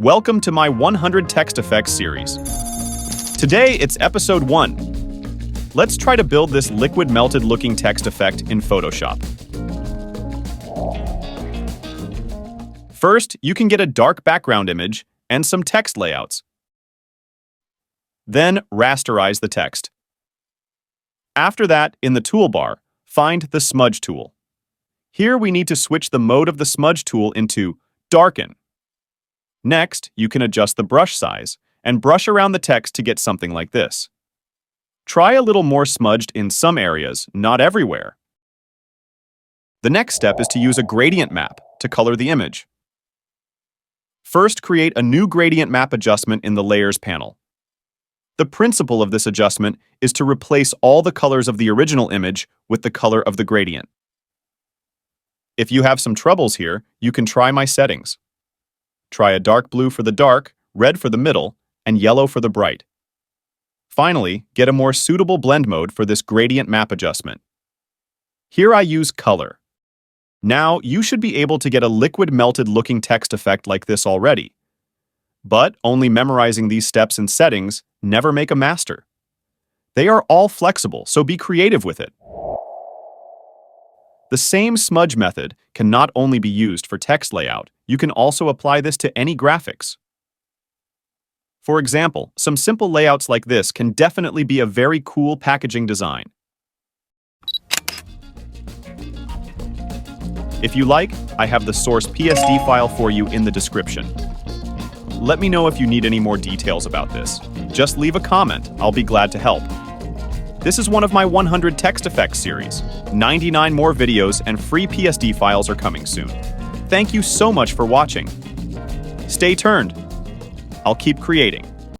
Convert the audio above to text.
Welcome to my 100 text effects series. Today it's episode 1. Let's try to build this liquid melted looking text effect in Photoshop. First, you can get a dark background image and some text layouts. Then rasterize the text. After that, in the toolbar, find the Smudge tool. Here we need to switch the mode of the Smudge tool into Darken. Next, you can adjust the brush size and brush around the text to get something like this. Try a little more smudged in some areas, not everywhere. The next step is to use a gradient map to color the image. First, create a new gradient map adjustment in the Layers panel. The principle of this adjustment is to replace all the colors of the original image with the color of the gradient. If you have some troubles here, you can try my settings. Try a dark blue for the dark, red for the middle, and yellow for the bright. Finally, get a more suitable blend mode for this gradient map adjustment. Here I use color. Now, you should be able to get a liquid melted looking text effect like this already. But only memorizing these steps and settings never make a master. They are all flexible, so be creative with it. The same smudge method can not only be used for text layout, you can also apply this to any graphics. For example, some simple layouts like this can definitely be a very cool packaging design. If you like, I have the source PSD file for you in the description. Let me know if you need any more details about this. Just leave a comment, I'll be glad to help. This is one of my 100 text effects series. 99 more videos and free PSD files are coming soon. Thank you so much for watching. Stay tuned. I'll keep creating.